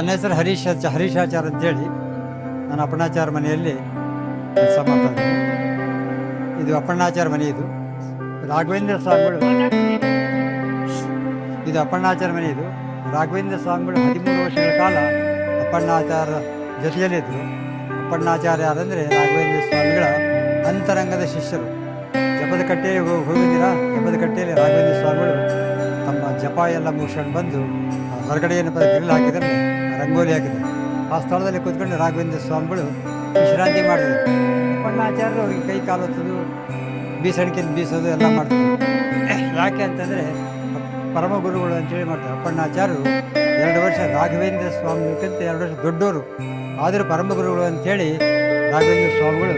ನನ್ನ ಹೆಸರು ಹರೀಶಾಚಾರ್ ಅಂತೇಳಿ. ನಾನು ಅಪ್ಪಣ್ಣಾಚಾರ ಮನೆಯಲ್ಲಿ ಕೆಲಸ ಮಾಡ್ತಾ ಇದ್ದೀನಿ. ಇದು ಅಪ್ಪಣ್ಣಾಚಾರ ಮನೆ. ಇದು ರಾಘವೇಂದ್ರ ಸ್ವಾಮಿಗಳು. ಇದು ಅಪ್ಪಣ್ಣಾಚಾರ ಮನೆ. ಇದು ರಾಘವೇಂದ್ರ ಸ್ವಾಮಿಗಳು 13 ವರ್ಷಗಳ ಕಾಲ ಅಪ್ಪಣ್ಣಾಚಾರ ಜೊತೆಯಲ್ಲಿದ್ದರು. ಅಪ್ಪಣ್ಣಾಚಾರ್ಯ ಯಾರಂದರೆ ರಾಘವೇಂದ್ರ ಸ್ವಾಮಿಗಳ ಅಂತರಂಗದ ಶಿಷ್ಯರು. ಜಪದ ಕಟ್ಟೆಯಲ್ಲಿ ಹೋಗಿದ್ದೀರಾ? ಜಪದ ಕಟ್ಟೆಯಲ್ಲಿ ರಾಘವೇಂದ್ರ ಸ್ವಾಮಿಗಳು ತಮ್ಮ ಜಪ ಎಲ್ಲ ಮುಗಿಸ್ಕೊಂಡು ಬಂದು ಹೊರಗಡೆ ಏನಪ್ಪ ಗ್ರಿಲ್ ಹಾಕಿದರೆ ರಂಗೋಲಿ ಹಾಕಿದ್ದಾರೆ. ಆ ಸ್ಥಳದಲ್ಲಿ ಕೂತ್ಕೊಂಡು ರಾಘವೇಂದ್ರ ಸ್ವಾಮಿಗಳು ವಿಶ್ರಾಂತಿ ಮಾಡಿದ್ರು. ಅಪ್ಪಣ್ಣಾಚಾರ್ಯರು ಅವ್ರಿಗೆ ಕೈ ಕಾಲು ಹೊತ್ತೋದು, ಬೀಸಣಿಕೆಯಿಂದ ಬೀಸೋದು ಎಲ್ಲ ಮಾಡ್ತಿದ್ರು. ಯಾಕೆ ಅಂತಂದರೆ ಪರಮ ಗುರುಗಳು ಅಂತೇಳಿ ಮಾಡ್ತಾರೆ. ಅಪ್ಪಣ್ಣಾಚಾರ್ಯರು 2 ವರ್ಷ ರಾಘವೇಂದ್ರ ಸ್ವಾಮಿಗಿಂತ 2 ವರ್ಷ ದೊಡ್ಡವರು, ಆದರೂ ಪರಮ ಗುರುಗಳು ಅಂಥೇಳಿ ರಾಘವೇಂದ್ರ ಸ್ವಾಮಿಗಳು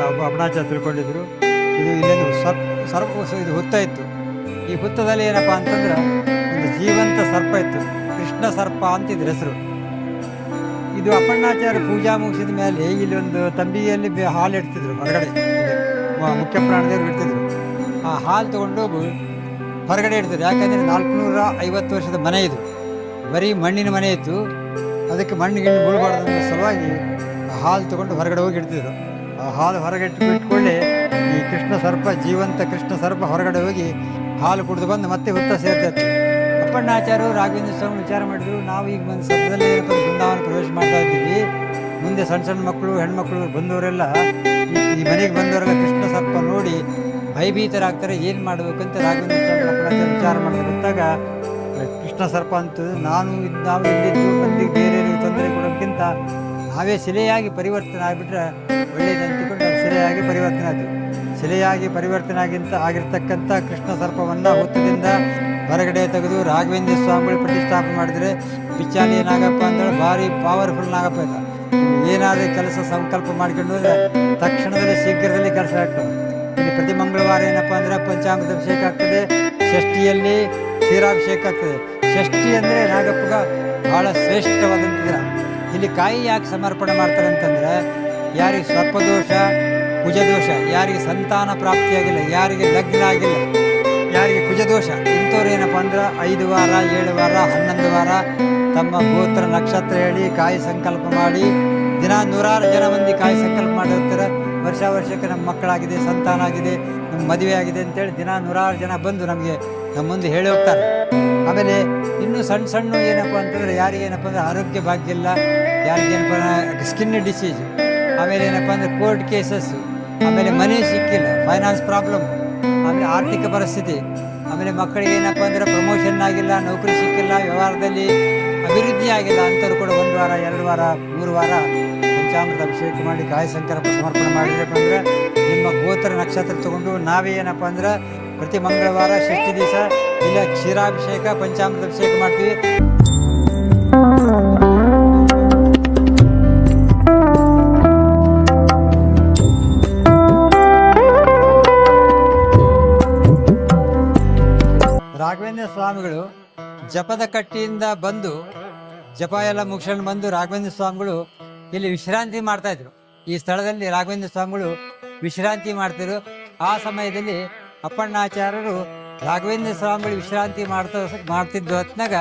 ಅವರು ಅಪ್ಪಣ್ಣಾಚಾರ್ಯ ತಿಳ್ಕೊಂಡಿದ್ರು. ಇದು ಇಲ್ಲೊಂದು ಇದು ಹುತ್ತ ಇತ್ತು. ಈ ಹುತ್ತದಲ್ಲಿ ಏನಪ್ಪ ಅಂತಂದ್ರೆ ಒಂದು ಜೀವಂತ ಸರ್ಪ ಇತ್ತು. ಕೃಷ್ಣ ಸರ್ಪ ಅಂತಿದ್ರ ಹೆಸರು. ಇದು ಅಪ್ಪಣ್ಣಾಚಾರ್ಯ ಪೂಜಾ ಮುಗಿಸಿದ ಮೇಲೆ ಇಲ್ಲಿ ಒಂದು ತಂಬಿಗೆಯಲ್ಲಿ ಹಾಲು ಇಡ್ತಿದ್ರು. ಹೊರಗಡೆ ಮುಖ್ಯ ಪ್ರಾಣದೇವರು ಇಡ್ತಿದ್ರು. ಆ ಹಾಲು ತೊಗೊಂಡೋಗು ಹೊರಗಡೆ ಇಡ್ತಿದ್ರು. ಯಾಕಂದರೆ 450 ವರ್ಷದ ಮನೆ ಇದು. ಬರೀ ಮಣ್ಣಿನ ಮನೆ ಇತ್ತು. ಅದಕ್ಕೆ ಮಣ್ಣಿಗೆ ಬೀಳ್ಬಾರ್ದು ಅನ್ನೋ ಸಲುವಾಗಿ ಹಾಲು ತೊಗೊಂಡು ಹೊರಗಡೆ ಹೋಗಿ ಇಡ್ತಿದ್ರು. ಆ ಹಾಲು ಹೊರಗೆ ಇಟ್ಕೊಳ್ಳಿ ಈ ಕೃಷ್ಣ ಸರ್ಪ, ಜೀವಂತ ಕೃಷ್ಣ ಸರ್ಪ ಹೊರಗಡೆ ಹೋಗಿ ಹಾಲು ಕುಡಿದು ಬಂದು ಮತ್ತೆ ಹುತ್ತ ಸೇರ್ತಾಯಿತ್ತು. ಅಪ್ಪಣ್ಣಾಚಾರ್ಯರು ರಾಘವೇಂದ್ರ ಸ್ವಾಮಿ ವಿಚಾರ ಮಾಡಿದ್ರು, ನಾವು ಈಗ ಒಂದು ಸದ್ಯದಲ್ಲಿ ಬೃಂದಾವನ ಪ್ರವೇಶ ಮಾಡ್ತಾ ಇದ್ದೀವಿ. ಮುಂದೆ ಸಣ್ಣ ಮಕ್ಕಳು, ಹೆಣ್ಮಕ್ಳು ಬಂದವರೆಲ್ಲ ಈ ಮನೆಗೆ ಬಂದವರೆಲ್ಲ ಕೃಷ್ಣ ಸರ್ಪ ನೋಡಿ ಭಯಭೀತರಾಗ್ತಾರೆ. ಏನು ಮಾಡಬೇಕಂತ ರಾಘವೇಂದ್ರ ಸ್ವಾಮಿ ಅಪ್ಪಣ್ಣಾಚಾರ್ಯ ವಿಚಾರ ಮಾಡಿದ್ರು. ಗೊತ್ತಾಗ ಕೃಷ್ಣ ಸರ್ಪ ಅಂತ ನಾವು ಇಲ್ಲಿದ್ದು ಮಂದಿಗೆ ಬೇರೆ ತೊಂದರೆ ಕೊಡೋದಕ್ಕಿಂತ ನಾವೇ ಶಿಲೆಯಾಗಿ ಪರಿವರ್ತನೆ ಆಗಿಬಿಟ್ರೆ ಒಳ್ಳೆಯದಂತಕೊಂಡು ಅದು ಶಿಲೆಯಾಗಿ ಪರಿವರ್ತನೆ ಆಯಿತು. ಶಿಲೆಯಾಗಿ ಪರಿವರ್ತನೆ ಆಗಿರ್ತಕ್ಕಂಥ ಕೃಷ್ಣ ಸರ್ಪವನ್ನು ಹುತ್ತದಿಂದ ಹೊರಗಡೆ ತೆಗೆದು ರಾಘವೇಂದ್ರ ಸ್ವಾಮಿಗಳು ಪ್ರತಿಷ್ಠಾಪನೆ ಮಾಡಿದರೆ ಬಿಚ್ಚಾಲಿ ನಾಗಪ್ಪ ಅಂತೇಳಿ ಭಾರಿ ಪವರ್ಫುಲ್ ನಾಗಪ್ಪ ಇದ್ದ. ಏನಾದರೂ ಕೆಲಸ ಸಂಕಲ್ಪ ಮಾಡ್ಕೊಂಡು ಹೋದರೆ ತಕ್ಷಣದಲ್ಲಿ ಶೀಘ್ರದಲ್ಲಿ ಕೆಲಸ ಆಗ್ತದೆ. ಇಲ್ಲಿ ಪ್ರತಿ ಮಂಗಳವಾರ ಏನಪ್ಪ ಅಂದರೆ ಪಂಚಾಮೃತ ಅಭಿಷೇಕ ಆಗ್ತದೆ. ಷಷ್ಠಿಯಲ್ಲಿ ಕ್ಷೀರಾಭಿಷೇಕ ಆಗ್ತದೆ. ಷಷ್ಠಿ ಅಂದರೆ ನಾಗಪ್ಪಗ ಭಾಳ ಶ್ರೇಷ್ಠವಾದಂಥ ದಿನ. ಇಲ್ಲಿ ಕಾಯಿ ಯಾಕೆ ಸಮರ್ಪಣೆ ಮಾಡ್ತಾರೆ ಅಂತಂದರೆ ಯಾರಿಗೆ ಸರ್ಪದೋಷ, ಕುಜದೋಷ, ಯಾರಿಗೆ ಸಂತಾನ ಪ್ರಾಪ್ತಿಯಾಗಿಲ್ಲ, ಯಾರಿಗೆ ಲಗ್ನ ಆಗಿಲ್ಲ, ಯಾರಿಗೆ ಕುಜದೋಷ, ಇಂಥವ್ರು ಏನಪ್ಪ ಅಂದ್ರೆ 5 ವಾರ, 7 ವಾರ, 11 ವಾರ ತಮ್ಮ ಗೋತ್ರ ನಕ್ಷತ್ರ ಹೇಳಿ ಕಾಯಿ ಸಂಕಲ್ಪ ಮಾಡಿ ದಿನ 100 ಜನ ಮಂದಿ ಕಾಯಿ ಸಂಕಲ್ಪ ಮಾಡಿರ್ತಾರೆ. ವರ್ಷಕ್ಕೆ ನಮ್ಮ ಮಕ್ಕಳಾಗಿದೆ, ಸಂತಾನ ಆಗಿದೆ, ನಮ್ಮ ಮದುವೆ ಆಗಿದೆ ಅಂತೇಳಿ ದಿನ 100 ಜನ ಬಂದು ನಮಗೆ ನಮ್ಮ ಮುಂದೆ ಹೇಳಿ ಹೋಗ್ತಾರೆ. ಆಮೇಲೆ ಇನ್ನೂ ಸಣ್ಣ ಏನಪ್ಪ ಅಂತಂದರೆ ಯಾರಿಗೇನಪ್ಪ ಅಂದರೆ ಆರೋಗ್ಯ ಭಾಗ್ಯ ಇಲ್ಲ, ಯಾರಿಗೇನಪ್ಪ ಸ್ಕಿನ್ ಡಿಸೀಸ್, ಆಮೇಲೆ ಏನಪ್ಪ ಅಂದರೆ ಕೋರ್ಟ್ ಕೇಸಸ್ಸು, ಆಮೇಲೆ ಮನೆ ಸಿಕ್ಕಿಲ್ಲ, ಫೈನಾನ್ಸ್ ಪ್ರಾಬ್ಲಮ್, ಆಮೇಲೆ ಆರ್ಥಿಕ ಪರಿಸ್ಥಿತಿ, ಆಮೇಲೆ ಮಕ್ಕಳಿಗೆ ಏನಪ್ಪ ಅಂದರೆ ಪ್ರಮೋಷನ್ ಆಗಿಲ್ಲ, ನೌಕರಿ ಸಿಕ್ಕಿಲ್ಲ, ವ್ಯವಹಾರದಲ್ಲಿ ಅಭಿವೃದ್ಧಿ ಆಗಿಲ್ಲ ಅಂಥವ್ರು ಕೂಡ 1 ವಾರ, 2 ವಾರ, 3 ವಾರ ಪಂಚಾಮೃತ ಅಭಿಷೇಕ ಮಾಡಿ ಕಾಯಿ ಸಂಕಲ್ಪ ಸಮರ್ಪಣೆ ಮಾಡಿದ್ರಪ್ಪ ಅಂದರೆ ನಿಮ್ಮ ಗೋತ್ರ ನಕ್ಷತ್ರ ತಗೊಂಡು ನಾವೇ ಏನಪ್ಪ ಅಂದ್ರೆ ಪ್ರತಿ ಮಂಗಳವಾರ ಷಷ್ಠಿ ದಿವಸ ಇಲ್ಲ ಕ್ಷೀರಾಭಿಷೇಕ, ಪಂಚಾಮೃತ ಅಭಿಷೇಕ ಮಾಡ್ತೀವಿ. ರಾಘವೇಂದ್ರ ಸ್ವಾಮಿಗಳು ಜಪದ ಕಟ್ಟಿಯಿಂದ ಬಂದು ಜಪ ಎಲ್ಲ ಮುಗಿಸ್ಕೊಂಡು ಬಂದು ರಾಘವೇಂದ್ರ ಸ್ವಾಮಿಗಳು ಇಲ್ಲಿ ವಿಶ್ರಾಂತಿ ಮಾಡ್ತಾಯಿದ್ರು. ಈ ಸ್ಥಳದಲ್ಲಿ ರಾಘವೇಂದ್ರ ಸ್ವಾಮಿಗಳು ವಿಶ್ರಾಂತಿ ಮಾಡ್ತಿದ್ರು. ಆ ಸಮಯದಲ್ಲಿ ಅಪ್ಪಣ್ಣಾಚಾರ್ಯರು ರಾಘವೇಂದ್ರ ಸ್ವಾಮಿಗಳು ವಿಶ್ರಾಂತಿ ಮಾಡ್ತಿದ್ದ ಹೊತ್ನಾಗ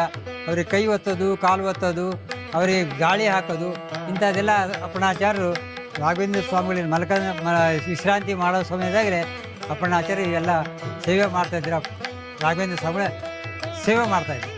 ಅವ್ರಿಗೆ ಕೈ ಒತ್ತೋದು, ಕಾಲು ಒತ್ತೋದು, ಅವರಿಗೆ ಗಾಳಿ ಹಾಕೋದು, ಇಂಥದ್ದೆಲ್ಲ ಅಪ್ಪಣ್ಣಾಚಾರ್ಯರು ರಾಘವೇಂದ್ರ ಸ್ವಾಮಿಗಳಿಗೆ ವಿಶ್ರಾಂತಿ ಮಾಡೋ ಸಮಯದಾಗಲೇ ಅಪ್ಪಣ್ಣಾಚಾರ್ಯ ಇವೆಲ್ಲ ಸೇವೆ ಮಾಡ್ತಾಯಿದ್ರು. ರಾಘವೇಂದ್ರ ಸ್ವಾಮಿಗಳ ಸೇವೆ ಮಾಡ್ತಾಯಿದ್ರು.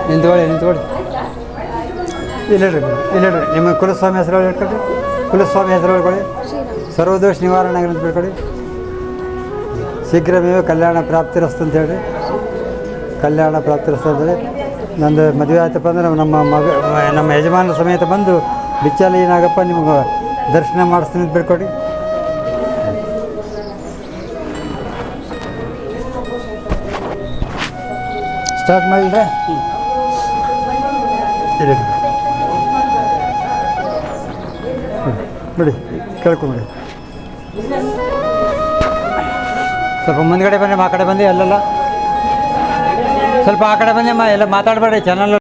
ನಿಂತ್ಕೊಳ್ಳಿ ಇಲ್ಲಿಡ್ರಿ ನಿಮ್ಮ ಕುಲಸ್ವಾಮಿ ಹೆಸರು ಹೇಳ್ಕೊಳ್ರಿ. ಕುಲಸ್ವಾಮಿ ಹೆಸರು ಹೇಳ್ಕೊಳ್ಳಿ. ಸರ್ವದೋಷ ನಿವಾರಣೆ ಅಂತ ಹೇಳ್ಕೊಳ್ಳಿ. ಶೀಘ್ರವೇ ಕಲ್ಯಾಣ ಪ್ರಾಪ್ತಿರಸ್ತು ಅಂತ ಹೇಳ್ರಿ. ಕಲ್ಯಾಣ ಪ್ರಾಪ್ತಿರಸ್ತು ಅಂತೇಳಿ ನಂದು ಮದುವೆ ಆಯ್ತಪ್ಪ ಅಂದ್ರೆ ನಮ್ಮ ಯಜಮಾನರ ಸಮೇತ ಬಂದು ಬಿಚ್ಚಾಲಿ ನಾಗಪ್ಪ ನಿಮ್ಗೆ ದರ್ಶನ ಮಾಡಿಸ್ತೀನಿ ಅಂತ ಬೇಡ್ಕೊಡಿ. ಸ್ಟಾರ್ಟ್ ಮಾಡಿದ್ರೆ ಬಿಡಿ ಕೇಳ್ಕೊಂಬಿಡಿ. ಸ್ವಲ್ಪ ಮುಂದ್ಗಡೆ ಬನ್ನಿ, ಆ ಕಡೆ ಬಂದು ಅಲ್ಲೆಲ್ಲ ಸ್ವಲ್ಪ ಆ ಕಡೆ ಬನ್ನಿ ಅಮ್ಮ, ಎಲ್ಲ ಮಾತಾಡಬೇಡಿ ಚಾನಲ್